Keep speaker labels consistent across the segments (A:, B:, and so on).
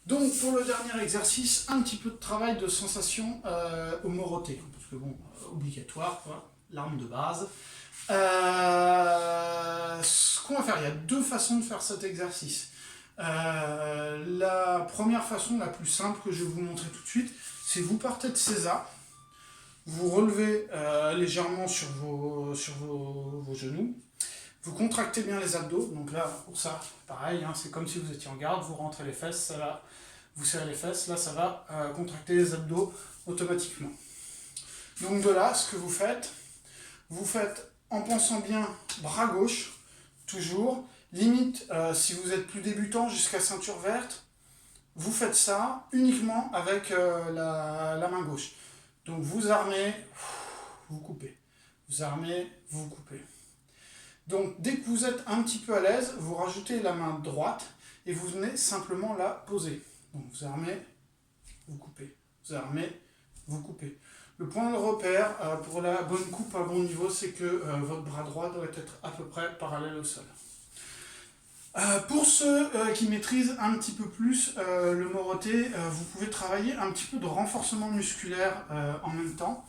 A: Donc pour le dernier exercice, un petit peu de travail de sensation au moroté, parce que bon, obligatoire, quoi, l'arme de base. Ce qu'on va faire, il y a deux façons de faire cet exercice. La première façon, la plus simple que je vais vous montrer tout de suite, c'est vous partez de César, vous relevez légèrement sur vos genoux, vous contractez bien les abdos, donc là, pour ça, pareil, hein, c'est comme si vous étiez en garde, vous rentrez les fesses, ça va, vous serrez les fesses, là, ça va contracter les abdos automatiquement. Donc de là, ce que vous faites en pensant bien bras gauche, toujours, limite, si vous êtes plus débutant jusqu'à ceinture verte, vous faites ça uniquement avec la main gauche. Donc vous armez, vous coupez. Vous armez, vous coupez. Donc dès que vous êtes un petit peu à l'aise, vous rajoutez la main droite et vous venez simplement la poser. Donc vous armez, vous coupez. Vous armez, vous coupez. Le point de repère pour la bonne coupe à bon niveau, c'est que votre bras droit doit être à peu près parallèle au sol. Pour ceux qui maîtrisent un petit peu plus le moroté, vous pouvez travailler un petit peu de renforcement musculaire en même temps.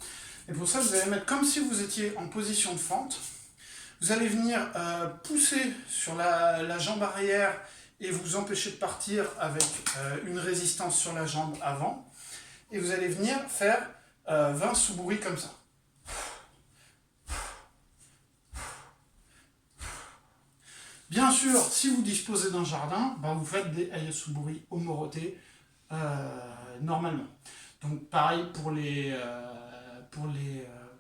A: Et pour ça, vous allez mettre comme si vous étiez en position de fente. Vous allez venir pousser sur la jambe arrière et vous empêcher de partir avec une résistance sur la jambe avant. Et vous allez venir faire 20 sous-bourris comme ça. Bien sûr, si vous disposez d'un jardin, vous faites des ayasuburi au moroté normalement. Donc pareil pour les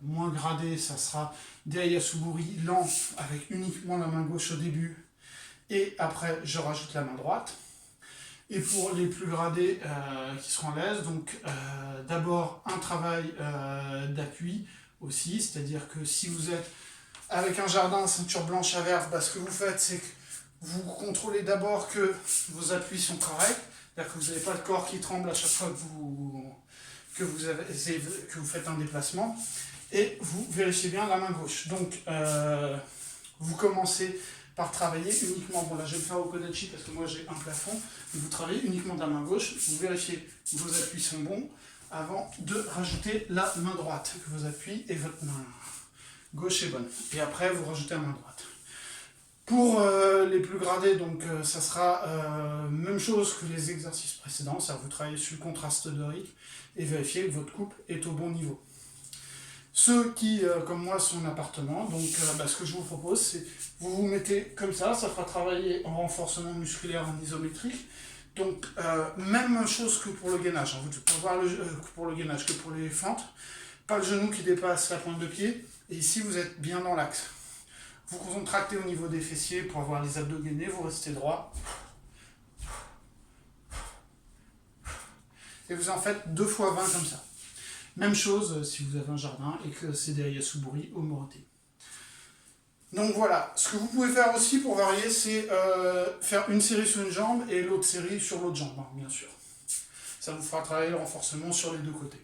A: moins gradés, ça sera des ayasuburi lents avec uniquement la main gauche au début et après je rajoute la main droite. Et pour les plus gradés qui seront à l'aise, donc d'abord un travail d'appui aussi, c'est-à-dire que si vous êtes avec un jardin ceinture blanche à verte, ce que vous faites, c'est que vous contrôlez d'abord que vos appuis sont corrects, c'est-à-dire que vous n'avez pas le corps qui tremble à chaque fois que vous faites un déplacement, et vous vérifiez bien la main gauche. Donc vous commencez par travailler uniquement, bon là je vais le faire au kodachi parce que moi j'ai un plafond, vous travaillez uniquement de la main gauche, vous vérifiez que vos appuis sont bons avant de rajouter la main droite, que vos appuis et votre main gauche est bonne. Et après vous rajoutez la main droite. Pour les plus gradés, donc ça sera même chose que les exercices précédents, ça vous travaillez sur le contraste de rythme et vérifiez que votre coupe est au bon niveau. Ceux qui, comme moi, sont en appartement, donc ce que je vous propose, c'est vous vous mettez comme ça fera travailler en renforcement musculaire en isométrique. Donc, même chose que pour le gainage, hein. Vous ne pouvez pas voir pour le gainage que pour les fentes. Pas le genou qui dépasse la pointe de pied, et ici vous êtes bien dans l'axe. Vous contractez au niveau des fessiers pour avoir les abdos gainés, vous restez droit. Et vous en faites 2 fois 20 comme ça. Même chose si vous avez un jardin et que c'est des ayasuburi au moroté. Donc voilà, ce que vous pouvez faire aussi pour varier, c'est faire une série sur une jambe et l'autre série sur l'autre jambe, hein, bien sûr. Ça vous fera travailler le renforcement sur les deux côtés.